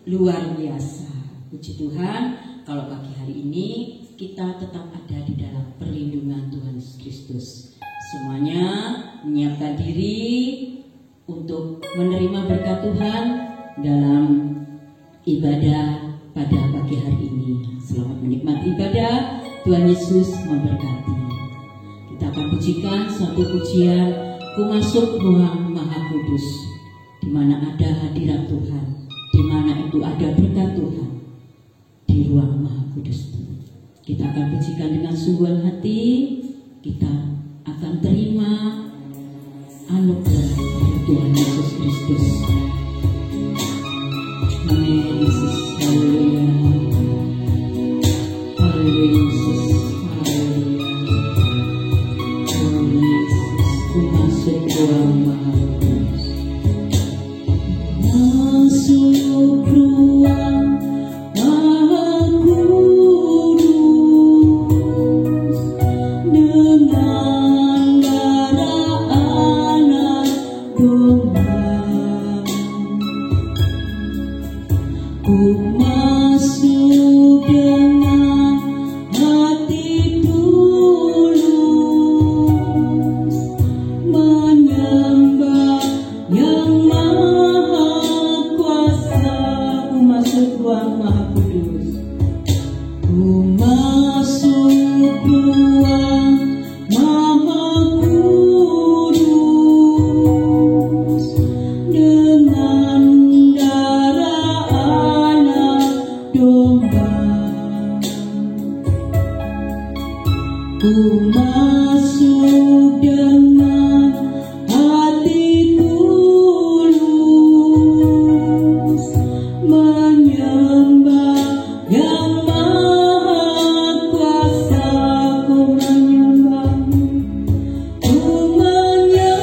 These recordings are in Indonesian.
luar biasa. Puji Tuhan, kalau pagi hari ini kita tetap ada di dalam perlindungan Tuhan Yesus Kristus. Semuanya menyiapkan diri untuk menerima berkat Tuhan dalam ibadah pada pagi hari ini. Selamat menikmati ibadah. Tuhan Yesus memberkati. Kita akan pujikan suatu pujian, Ku masuk ruang Maha Kudus, di mana ada hadirat Tuhan, di mana itu ada berkat Tuhan di ruang Maha Kudus. Kita akan pujikan dengan sungguhan hati. Kita akan terima anugerah dari Tuhan Yesus Kristus. Amin. Yesus, haleluya. Haleluya Yesus, haleluya. Oh Yesus, ku masuk ruang Maha Kudus. Masuk ruang Maha Kudus dengan darah anak domba. Ku masuk dengan hati tulus, menyembah Yang Maha Kuasa. Ku masuk ruang Maha Kudus. Ku masuk ruang Maha Kudus dengan darah anak domba. Ku masuk dengan hati tulus, menyembah Yang Maha Kuasa. Ku menyembah-Mu, ku menyembah-Mu,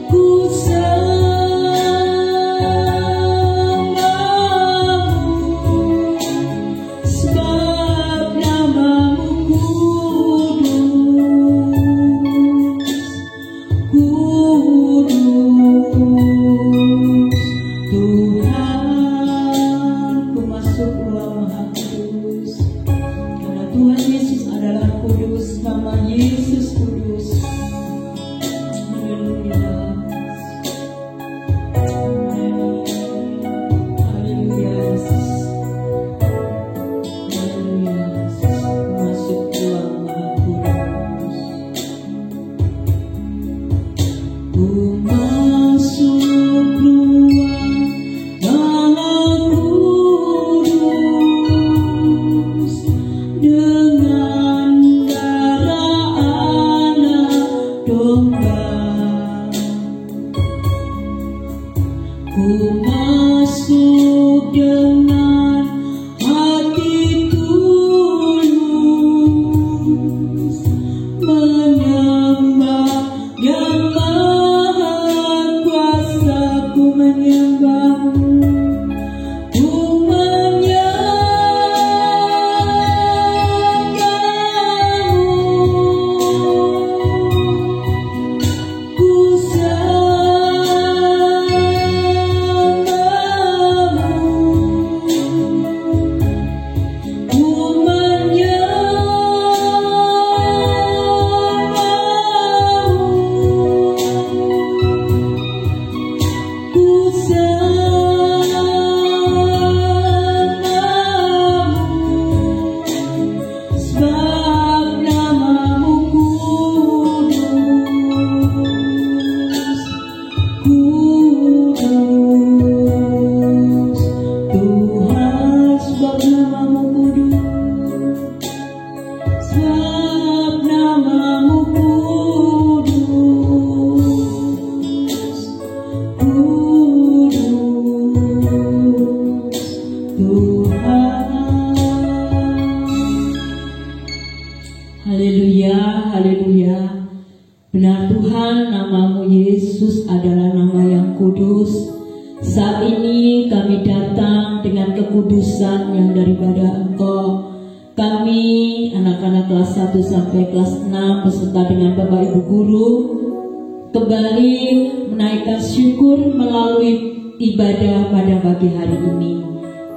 ku sebab nama-Mu kudus, Tuhan. Ku masuk ruang Maha Kudus karena Tuhan Yesus adalah kudus, nama Yesus kudus. Haleluya. Haleluya Yesus. Haleluya Yesus. Ku masuk ruang Maha Kudus. Ku masuk ruang Maha Kudus dengan darah anak Haleluya, haleluya. Benar Tuhan, nama-Mu Yesus adalah nama yang kudus. Saat ini kami datang dengan kekudusan yang daripada Engkau. Kami anak-anak kelas 1 sampai kelas 6 beserta dengan Bapak Ibu Guru kembali menaikkan syukur melalui ibadah pada pagi hari ini.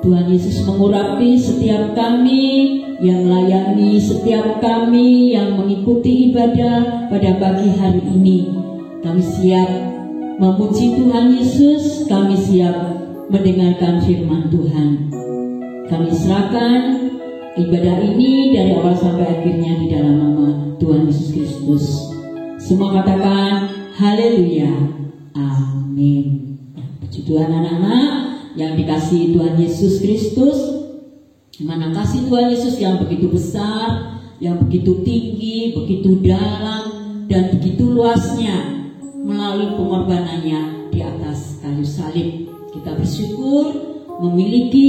Tuhan Yesus mengurapi setiap kami yang melayani, setiap kami yang mengikuti ibadah pada pagi hari ini. Kami siap memuji Tuhan Yesus, kami siap mendengarkan firman Tuhan. Kami serahkan ibadah ini dari awal sampai akhirnya di dalam nama Tuhan Yesus Kristus. Semua katakan haleluya, amin. Puji Tuhan anak-anak yang dikasihi Tuhan Yesus Kristus. Mana kasih Tuhan Yesus yang begitu besar, yang begitu tinggi, begitu dalam, dan begitu luasnya melalui pengorbanannya di atas kayu salib. Kita bersyukur memiliki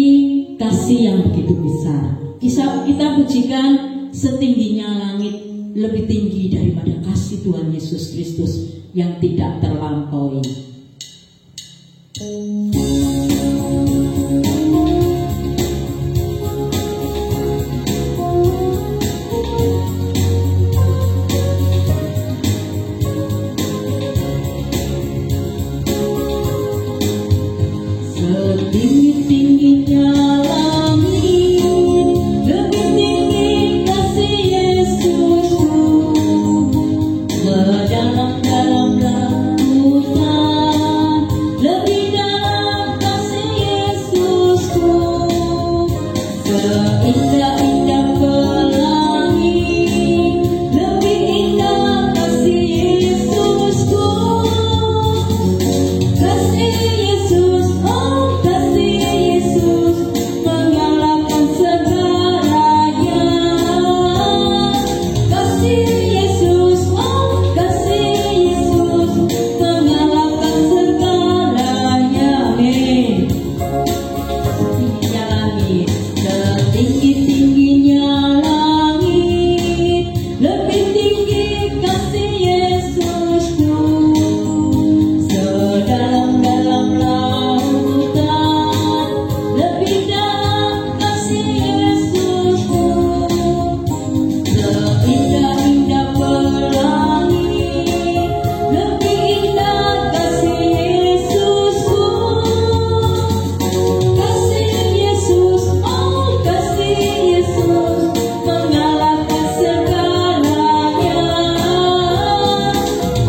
kasih yang begitu besar. Kita pujikan setingginya langit, lebih tinggi daripada kasih Tuhan Yesus Kristus yang tidak terlampaui. Setinggi-tingginya langit, lebih tinggi kasih Yesusku. Sedalam-dalam lautan, lebih dalam kasih Yesusku. Seindah-indah pelangi, lebih indah kasih Yesusku. Kasih Yesus, oh kasih Yesus, mengalahkan segalanya. Kasih Yesus, oh kasih Yesus, mengalahkan segalanya. Amin. Setingginya langit, setinggi-tingginya langit, lebih tinggi kasih Yesusku. Sedalam-dalam lautan, lebih dalam kasih Yesusku. Seindah-indah pelangi, lebih indah kasih Yesusku. Kasih Yesus, oh kasih Yesus, mengalahkan segalanya.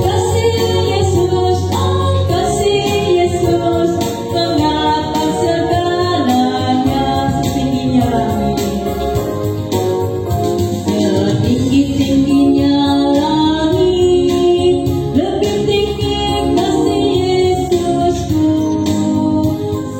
Kasih Yesus, oh kasih Yesus, mengalahkan segalanya. Setingginya langit, setinggi-tingginya langit, lebih tinggi kasih Yesusku.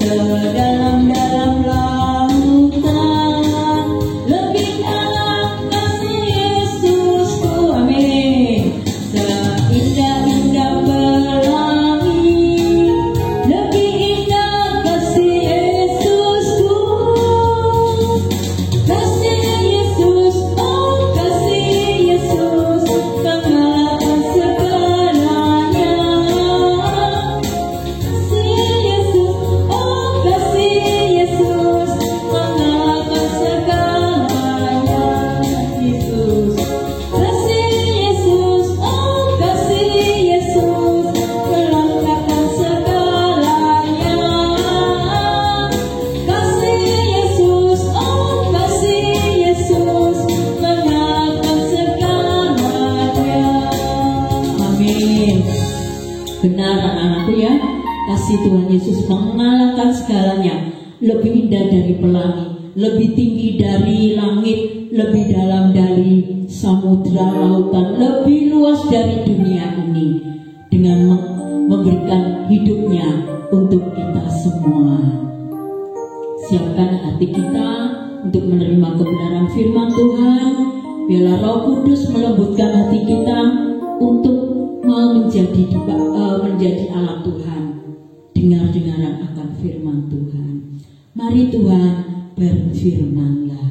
Sedalam-dalam lautan, lebih dalam kasih Yesusku. Amin. Seindah-indah pelangi, lebih indah kasih Yesusku. Kasih Yesus, oh kasih Yesus, mengalahkan segalanya. Kasih Yesus, oh kasih Yesus, mengalahkan segalanya. Yesus, kasih Yesus, oh kasih Yesus, mengalahkan segalanya. Kasih Yesus, oh kasih Yesus, mengalahkan segalanya. Amin. Benar anak-anakku ya, kasih Tuhan Yesus mengalahkan segalanya. Lebih indah dari pelangi, lebih tinggi dari langit, lebih dalam dari samudra lautan, lebih luas dari dunia ini, dengan memberikan hidupnya untuk kita semua. Siapkan hati kita untuk menerima kebenaran firman Tuhan. Biarlah Roh Kudus melembutkan hati kita untuk mau menjadi alat Tuhan, dengar-dengaran akan firman Tuhan. Mari Tuhan berfirman-Lah.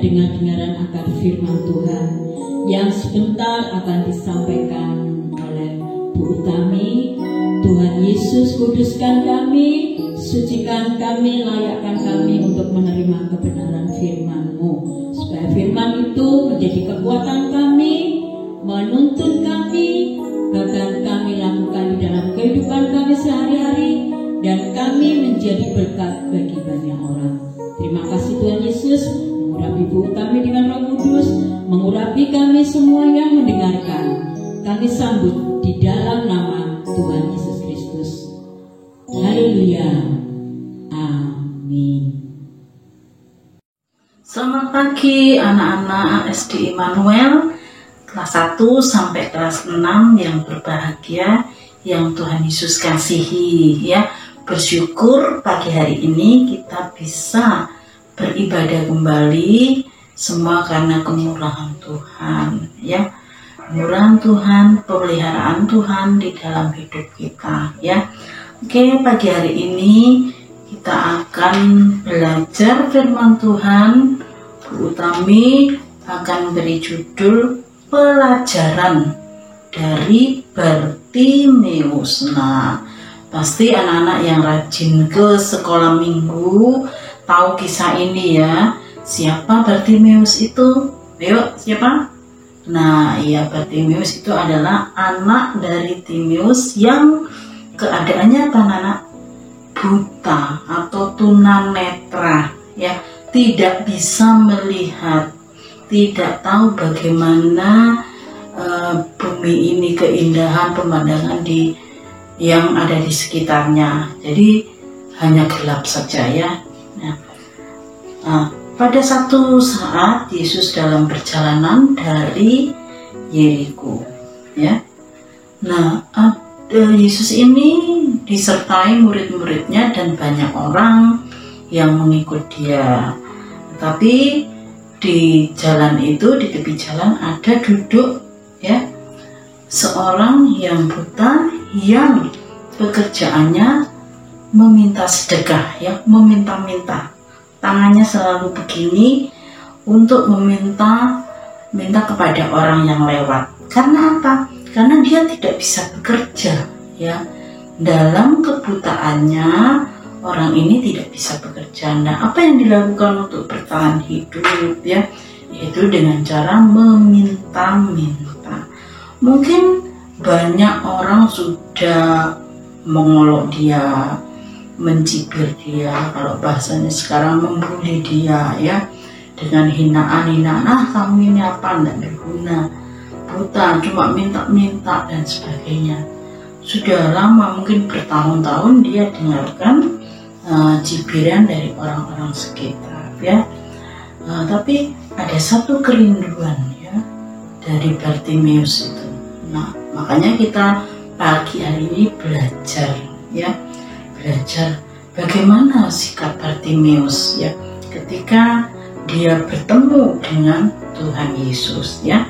pendengar-dengaran akan firman Tuhan yang sebentar akan disampaikan oleh Bu Utami. Tuhan Yesus, kuduskan kami, sucikan kami, layakkan kami untuk menerima kebenaran firman-Mu, supaya firman itu menjadi kekuatan kami, menuntun kami, bahkan kami lakukan di dalam kehidupan kami sehari-hari, dan kami menjadi berkat bagi banyak orang. Terima kasih Tuhan Yesus, mengurapi Bu Utami dengan Roh Kudus, mengurapi kami semua yang mendengarkan. Kami sambut di dalam nama Tuhan Yesus Kristus. Haleluya. Amin. Selamat pagi anak-anak SD Immanuel kelas 1 sampai kelas 6 yang berbahagia, yang Tuhan Yesus kasihi ya. Bersyukur pagi hari ini kita bisa beribadah kembali, semua karena kemurahan Tuhan ya. Kemurahan Tuhan, pemeliharaan Tuhan di dalam hidup kita ya. Oke, pagi hari ini kita akan belajar firman Tuhan. Bu Utami akan beri judul pelajaran dari Bartimeus. Nah, pasti anak-anak yang rajin ke sekolah minggu tahu kisah ini ya. Siapa Bartimeus itu? Ayo, siapa? Nah, iya, Bartimeus itu adalah anak dari Timeus yang keadaannya apa, anak? Buta atau tunanetra ya, tidak bisa melihat, tidak tahu bagaimana bumi ini, keindahan pemandangan yang ada di sekitarnya. Jadi hanya gelap saja ya. Pada satu saat Yesus dalam perjalanan dari Yeriko ya. Nah, Yesus ini disertai murid-muridnya dan banyak orang yang mengikut dia. Tapi di jalan itu, di tepi jalan ada duduk ya seorang yang buta yang pekerjaannya meminta sedekah ya, meminta-minta. Tangannya selalu begini untuk meminta kepada orang yang lewat. Karena apa? Karena dia tidak bisa bekerja ya. Dalam kebutaannya orang ini tidak bisa bekerja. Nah, apa yang dilakukan untuk bertahan hidup ya? Yaitu dengan cara meminta-minta. Mungkin banyak orang sudah mengolok dia, mencibir dia, kalau bahasanya sekarang membuli dia ya, dengan hinaan-hinaan, kamu ini apa, tidak berguna, buta, cuma minta-minta dan sebagainya. Sudah lama, mungkin bertahun-tahun dia dengarkan cibiran dari orang-orang sekitar ya. Tapi ada satu kerinduan ya dari Bartimeus itu. Nah, makanya kita pagi hari ini belajar ya, belajar bagaimana sikap Bartimeus ya ketika dia bertemu dengan Tuhan Yesus ya.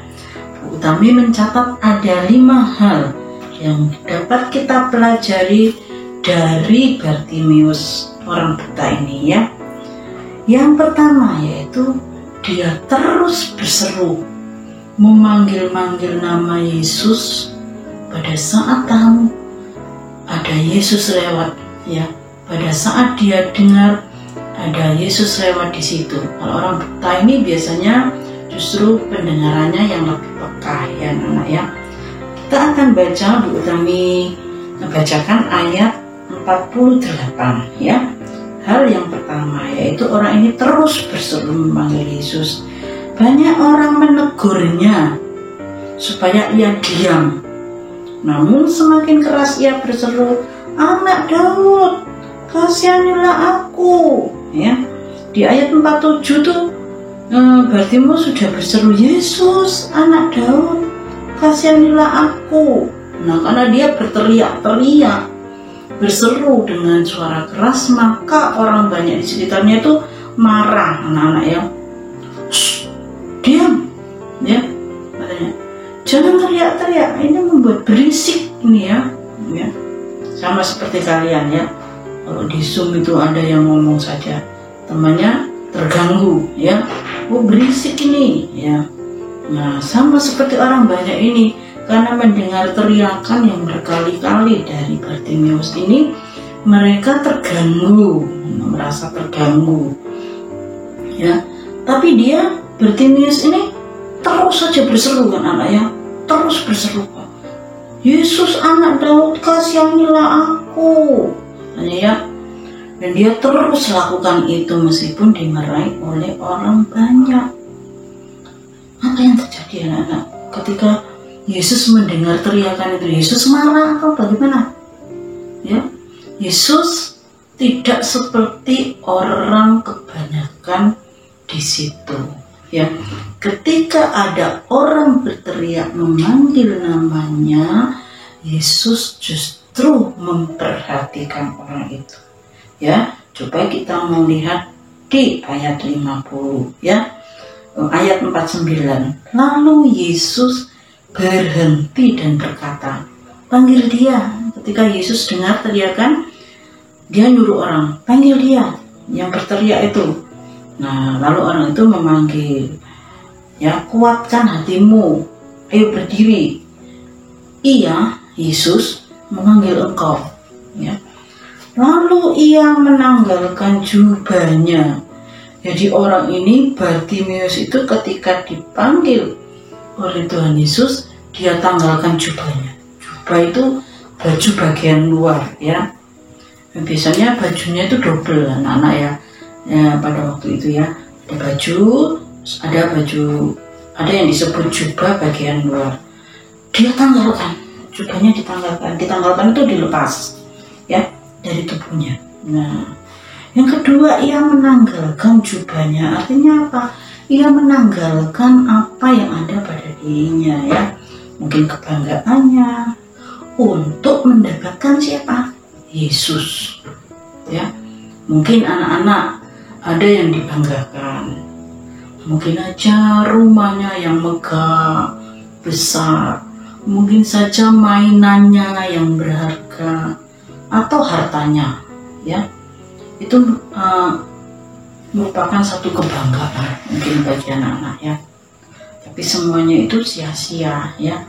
Bu Utami mencatat ada 5 hal yang dapat kita pelajari dari Bartimeus orang buta ini ya. Yang pertama yaitu dia terus berseru, memanggil-manggil nama Yesus pada saat tahu ada Yesus lewat ya. Pada saat dia dengar ada Yesus lewat di situ. Kalau orang buta ini biasanya justru pendengarannya yang lebih peka ya anak ya. Kita akan baca, Bu Utami membacakan ayat 48 ya. Hal yang pertama yaitu orang ini terus berseru memanggil Yesus. Banyak orang menegurnya supaya ia diam. Namun semakin keras ia berseru, "Anak Daud, kasihanilah aku." Ya. Di ayat 47 tuh Bartimeus sudah berseru, "Yesus, anak Daud, kasihanilah aku." Nah, karena dia berteriak-teriak, berseru dengan suara keras, maka orang banyak di sekitarnya itu marah, anak-anak ya. Diam, ya, katanya. Jangan teriak-teriak, ini membuat berisik ini ya. Sama seperti kalian ya. Kalau di Zoom itu ada yang ngomong saja, temannya terganggu ya. oh berisik ini ya. Nah, sama seperti orang banyak ini, karena mendengar teriakan yang berkali-kali dari Bartimeus ini, mereka terganggu, merasa terganggu ya. Tapi dia, Bartimeus ini terus saja berseru kan anaknya, terus berseru, Yesus anak Daud, kasihanilah aku ya. Dan dia terus lakukan itu meskipun dimarahi oleh orang banyak. Apa yang terjadi anak-anak ketika Yesus mendengar teriakan itu? Yesus marah atau bagaimana? Ya, Yesus tidak seperti orang kebanyakan di situ. Ya, ketika ada orang berteriak memanggil namanya, Yesus justru memperhatikan orang itu. Ya, coba kita melihat di ayat 50 ya. Ayat 49. Lalu Yesus berhenti dan berkata, panggil dia. Ketika Yesus dengar teriakan, dia nyuruh orang, panggil dia yang berteriak itu. Nah, lalu orang itu memanggil, ya, kuatkan hatimu, ayo berdiri. Iya, Yesus memanggil engkau. Ya. Lalu ia menanggalkan jubahnya. Jadi orang ini, Bartimeus itu ketika dipanggil oleh Tuhan Yesus, dia tanggalkan jubahnya. Jubah itu baju bagian luar ya. Biasanya bajunya itu double anak-anak ya. Pada waktu itu ya, ada baju, ada yang disebut jubah bagian luar. Dia tanggalkan, jubahnya ditanggalkan itu dilepas ya dari tubuhnya. Nah, yang kedua, ia menanggalkan jubahnya. Artinya apa? Ia menanggalkan apa yang ada pada dirinya ya. Mungkin kebanggaannya untuk mendapatkan siapa? Yesus. Ya. Mungkin anak-anak ada yang dibanggakan. Mungkin aja rumahnya yang megah, besar. Mungkin saja mainannya yang berharga atau hartanya ya. Itu merupakan satu kebanggaan mungkin bagi anak-anak ya. Tapi semuanya itu sia-sia ya.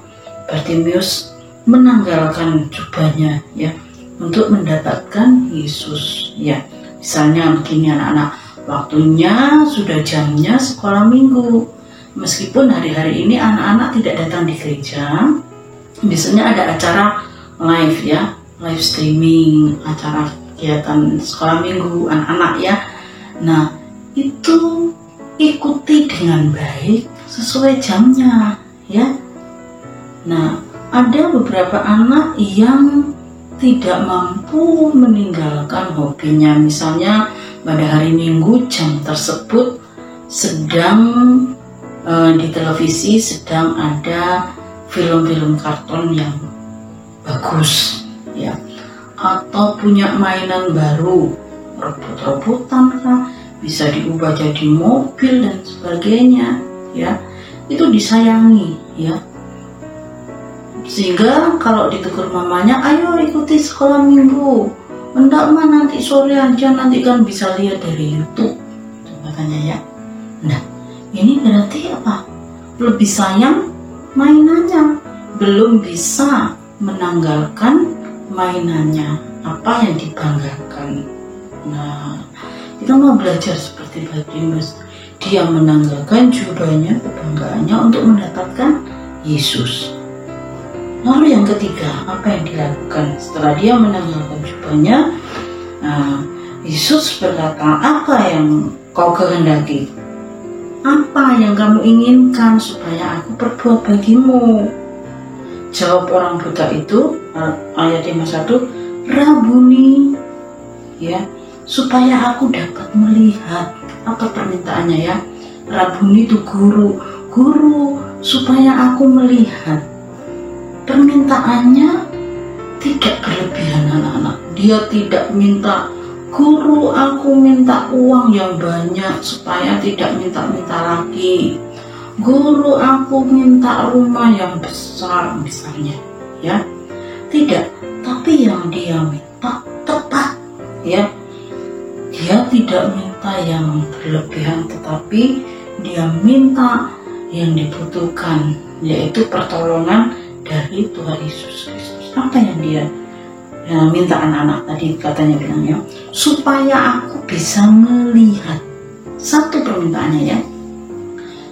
Bartimeus menanggalkan jubahnya ya untuk mendapatkan Yesus ya. Misalnya begini anak-anak, waktunya sudah jamnya sekolah minggu. Meskipun hari-hari ini anak-anak tidak datang di gereja, biasanya ada acara live ya, live streaming, acara kegiatan sekolah minggu anak-anak ya. Nah, itu ikuti dengan baik sesuai jamnya ya. Nah, ada beberapa anak yang tidak mampu meninggalkan hobinya. Misalnya pada hari Minggu jam tersebut sedang di televisi sedang ada film-film kartun yang bagus ya, atau punya mainan baru, robot-robotan kah, bisa diubah jadi mobil dan sebagainya ya, itu disayangi ya. Sehingga kalau ditegur mamanya, ayo ikuti sekolah minggu, enggak mah nanti sore aja, nanti kan bisa lihat dari YouTube katanya ya. Nah, ini berarti apa? Lebih sayang mainannya, belum bisa menanggalkan mainannya, apa yang dibanggakan. Nah, kita mau belajar seperti Bartimeus. Dia menanggalkan jubahnya, kebanggaannya untuk mendapatkan Yesus. Lalu yang ketiga, apa yang dilakukan setelah dia menanggalkan jubahnya? Nah, Yesus berkata, apa yang kau kehendaki? Apa yang kamu inginkan supaya aku perbuat bagimu? Jawab orang buta itu, ayat 51, Rabuni, ya, supaya aku dapat melihat. Apa permintaannya ya? Rabuni itu guru, supaya aku melihat. Permintaannya tidak berlebihan anak-anak. Dia tidak minta, guru aku minta uang yang banyak supaya tidak minta-minta lagi. Guru aku minta rumah yang besar misalnya ya. Tidak, tapi yang dia minta tepat ya. Dia tidak minta yang berlebihan, tetapi dia minta yang dibutuhkan, yaitu pertolongan dari Tuhan Yesus Kristus. Apa yang dia minta anak-anak tadi katanya bilangnya, supaya aku bisa melihat. Satu permintaannya ya,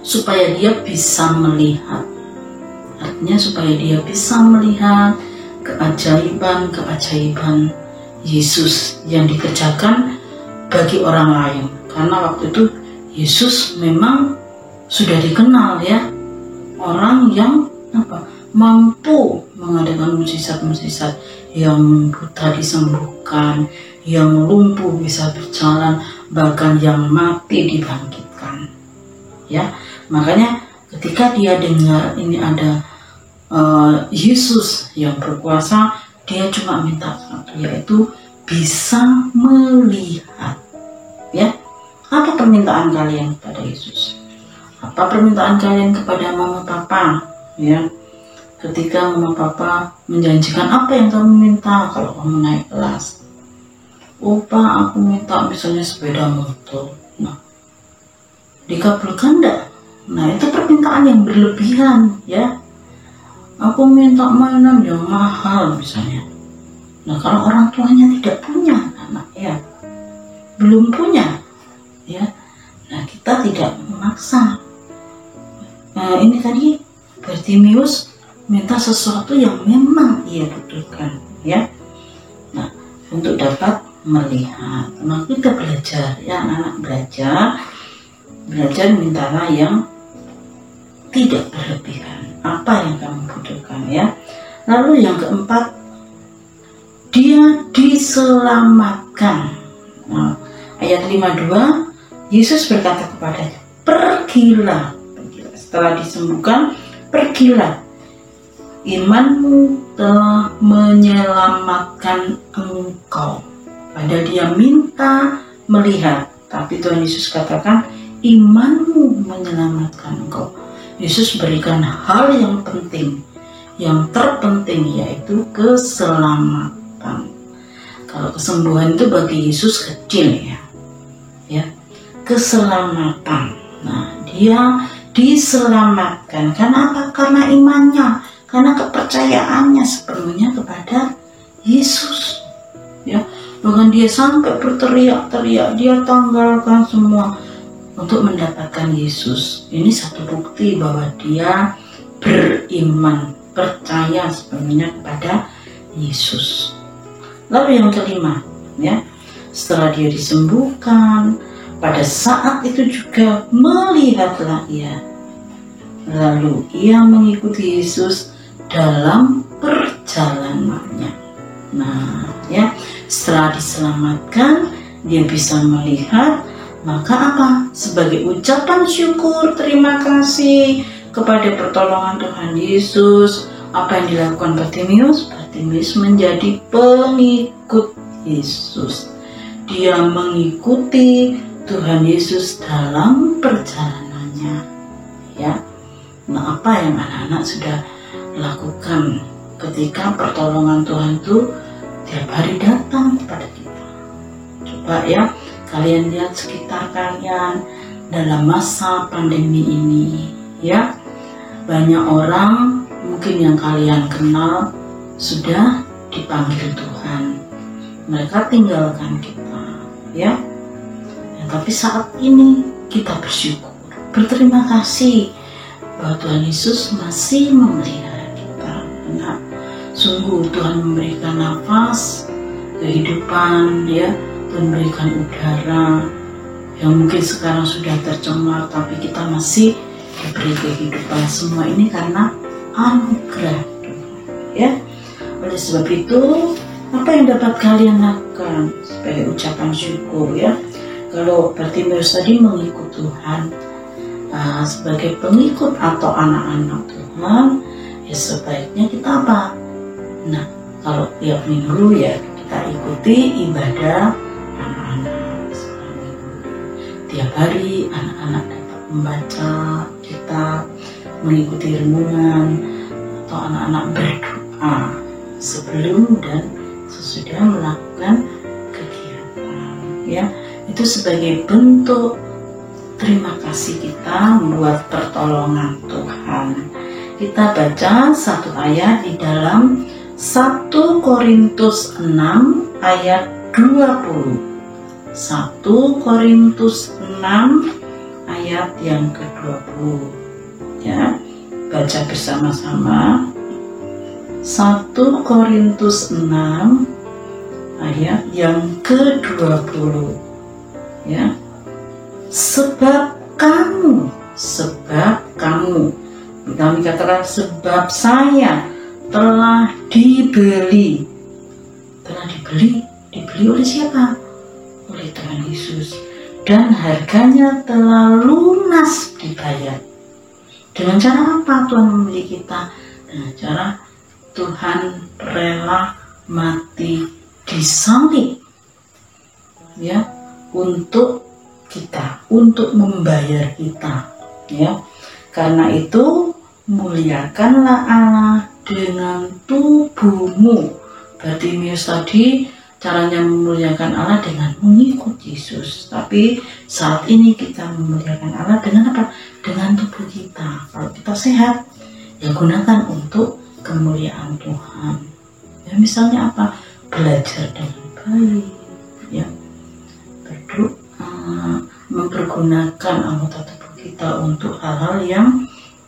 supaya dia bisa melihat. Artinya supaya dia bisa melihat keajaiban-keajaiban Yesus yang dikerjakan bagi orang lain. Karena waktu itu Yesus memang sudah dikenal ya, orang yang mampu mengadakan mukjizat-mukjizat, yang buta disembuhkan, yang lumpuh bisa berjalan, bahkan yang mati dibangkitkan. Ya, makanya ketika dia dengar ini ada Yesus yang berkuasa, dia cuma minta satu, yaitu bisa melihat. Ya, apa permintaan kalian kepada Yesus? Apa permintaan kalian kepada mama papa? Ya, ketika mama papa menjanjikan apa yang kamu minta kalau kamu naik kelas? Oh Pak, aku minta misalnya sepeda motor. Nah, dikabulkan enggak? Nah, itu permintaan yang berlebihan ya. Aku minta mainan yang mahal misalnya. Nah, kalau orang tuanya tidak punya anak ya, belum punya ya, nah kita tidak memaksa. Nah, ini tadi Bartimius minta sesuatu yang memang ia butuhkan ya. Nah, untuk dapat melihat. Nah, kita belajar ya, anak-anak belajar mintalah yang tidak berlebihan. Apa yang kamu butuhkan ya. Lalu yang keempat, dia diselamatkan. Nah, ayat 52, Yesus berkata kepadanya, pergilah. Setelah disembuhkan, pergilah. Imanmu telah menyelamatkan engkau. Padahal dia minta melihat, tapi Tuhan Yesus katakan, imanmu menyelamatkan engkau. Yesus berikan hal yang penting, yang terpenting, yaitu keselamatan. Kalau kesembuhan itu bagi Yesus kecil ya, keselamatan. Nah, dia diselamatkan karena apa? Karena imannya, karena kepercayaannya sepenuhnya kepada Yesus. Ya, bahkan dia sampai berteriak-teriak, dia tanggalkan semua untuk mendapatkan Yesus. Ini satu bukti bahwa dia beriman, percaya sepenuhnya kepada Yesus. Lalu yang kelima, ya, setelah dia disembuhkan, pada saat itu juga melihatlah ia. Lalu ia mengikuti Yesus dalam perjalanannya. Nah, ya, setelah diselamatkan, dia bisa melihat. Maka apa? Sebagai ucapan syukur, terima kasih kepada pertolongan Tuhan Yesus, apa yang dilakukan Bartimius? Bartimius menjadi pengikut Yesus. Dia mengikuti Tuhan Yesus dalam perjalanannya. Ya. Nah, apa yang anak-anak sudah lakukan ketika pertolongan Tuhan itu tiap hari datang kepada kita? Coba ya, kalian lihat sekitar kalian dalam masa pandemi ini ya. Banyak orang mungkin yang kalian kenal sudah dipanggil Tuhan. Mereka tinggalkan kita ya. Tapi saat ini kita bersyukur, berterima kasih bahwa Tuhan Yesus masih memelihara kita. Karena sungguh Tuhan memberikan nafas, kehidupan ya, memberikan udara yang mungkin sekarang sudah tercemar, tapi kita masih diberi kehidupan. Semua ini karena anugerah Tuhan ya. Oleh sebab itu, apa yang dapat kalian lakukan sebagai ucapan syukur ya? Kalau Bartimius tadi mengikut Tuhan, sebagai pengikut atau anak-anak Tuhan, ya sebaiknya kita apa? Nah, kalau tiap minggu ya kita ikuti ibadah anak-anak. Tiap hari anak-anak dapat membaca kitab, mengikuti renungan, atau anak-anak berdoa sebelum dan sesudah melakukan kegiatan. Ya, itu sebagai bentuk terima kasih kita buat pertolongan Tuhan. Kita baca satu ayat di dalam 1 Korintus 6 ayat 20. 1 Korintus 6 ayat yang ke-20. Ya, baca bersama-sama. 1 Korintus 6 ayat yang ke-20. Ya. Sebab kamu, kami katakan sebab saya telah dibeli oleh siapa? Oleh Tuhan Yesus, dan harganya telah lunas dibayar. Dengan cara apa Tuhan membeli kita? Dengan cara Tuhan rela mati di salib, ya, untuk kita, untuk membayar kita, ya. Karena itu muliakanlah Allah dengan tubuhmu. Bartimius tadi caranya memuliakan Allah dengan mengikut Yesus. Tapi saat ini kita memuliakan Allah dengan apa? Dengan tubuh kita. Kalau kita sehat, ya gunakan untuk kemuliaan Tuhan. Ya, misalnya apa? Belajar dengan baik, ya, berdoa, mempergunakan anggota tubuh kita untuk hal-hal yang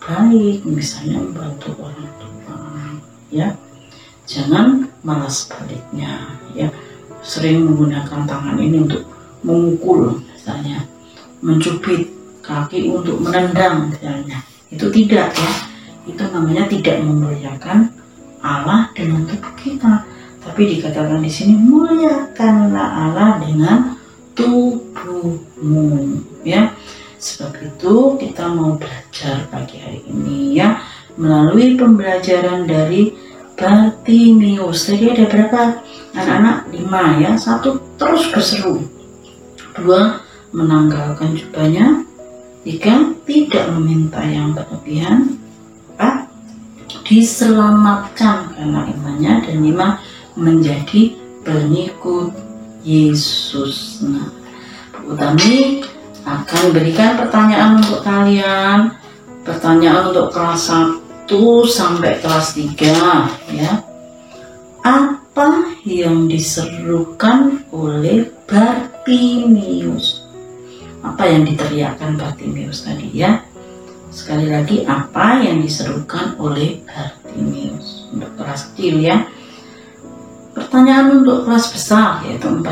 baik, misalnya membantu orang tua, ya. Jangan malah sebaliknya, ya, sering menggunakan tangan ini untuk memukul, misalnya mencubit, kaki untuk menendang, misalnya. Itu tidak, ya. Itu namanya tidak memuliakan Allah dengan tubuh kita. Tapi dikatakan di sini, muliakanlah Allah dengan tubuhmu, ya. Sebab itu kita mau belajar pagi hari ini, ya, melalui pembelajaran dari Bartimius. Tadi ada berapa anak-anak? 5, ya. 1 terus berseru, 2 menanggalkan jubahnya, 3 tidak meminta yang berlebihan, 4 diselamatkan karena imannya, dan 5 menjadi pengikut Yesus. Nah, Bu Utami akan berikan pertanyaan untuk kalian, pertanyaan untuk kelas 1 sampai kelas 3, ya. Apa yang diserukan oleh Bartimius? Apa yang diteriakkan Bartimius tadi, ya? Sekali lagi, apa yang diserukan oleh Bartimius untuk kelas kecil, ya. Pertanyaan untuk kelas besar yaitu 4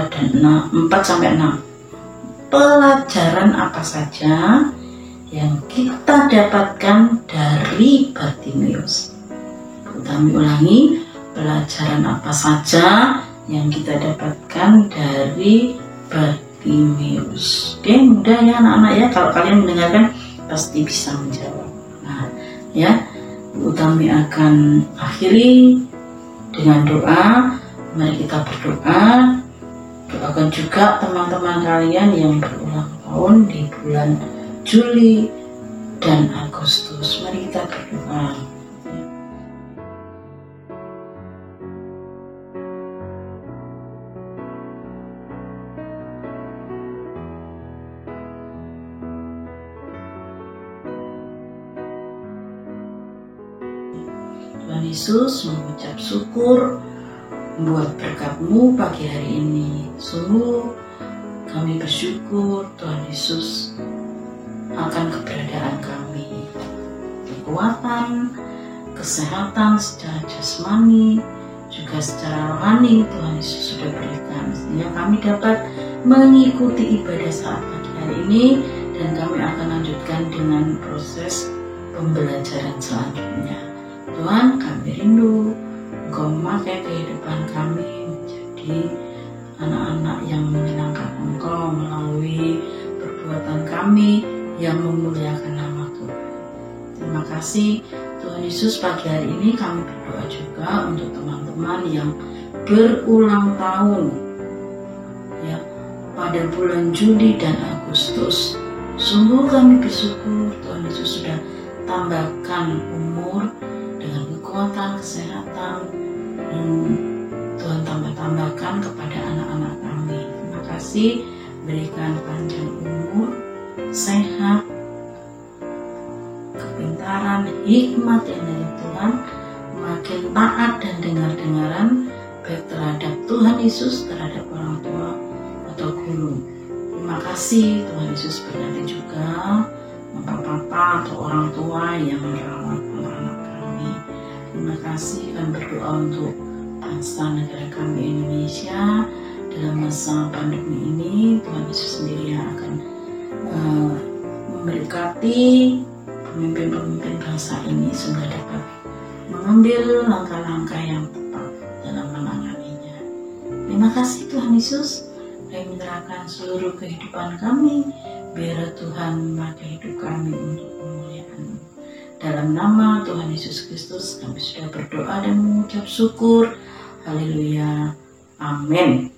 sampai 6. Pelajaran apa saja yang kita dapatkan dari Bartimius? Kami ulangi, pelajaran apa saja yang kita dapatkan dari Bartimius? Oke, mudah ya anak-anak, ya. Kalau kalian mendengarkan pasti bisa menjawab. Nah, ya, Bu Utami akan akhiri dengan doa. Mari kita berdoa. Doakan juga teman-teman kalian yang berulang tahun di bulan Juli dan Agustus. Mari kita berdoa. Tuhan Yesus, mengucap syukur buat berkat-Mu pagi hari ini. Sungguh kami bersyukur Tuhan Yesus akan keberadaan kami, kekuatan, kesehatan secara jasmani, juga secara rohani Tuhan Yesus sudah berikan, sehingga kami dapat mengikuti ibadah saat pagi hari ini, dan kami akan lanjutkan dengan proses pembelajaran selanjutnya. Tuhan, kami rindu Engkau memakai kehidupan kami menjadi anak-anak yang menyenangkan Engkau melalui perbuatan kami yang memuliakan nama Tuhan. Terima kasih Tuhan Yesus. Pagi hari ini kami berdoa juga untuk teman-teman yang berulang tahun, ya, pada bulan Juli dan Agustus. Sungguh kami bersyukur Tuhan Yesus sudah tambahkan umur dengan kekuatan, kesehatan, dan Tuhan tambahkan kepada anak-anak kami. Terima kasih, berikan panjang umur sehat, kepintaran, hikmat yang dari Tuhan, makin taat dan dengar-dengaran baik terhadap Tuhan Yesus, terhadap orang tua atau guru. Terima kasih Tuhan Yesus berkati juga papa atau orang tua yang merawat anak-anak kami. Terima kasih, kami berdoa untuk bangsa negara kami Indonesia dalam masa pandemi ini. Tuhan Yesus sendiri yang akan memberkati pemimpin-pemimpin bangsa ini sehingga dapat mengambil langkah-langkah yang tepat dalam menanganinya. Terima kasih Tuhan Yesus, kami menyerahkan seluruh kehidupan kami, biar Tuhan memakai hidup kami untuk kemuliaan-Mu. Dalam nama Tuhan Yesus Kristus kami sudah berdoa dan mengucap syukur. Haleluya. Amin.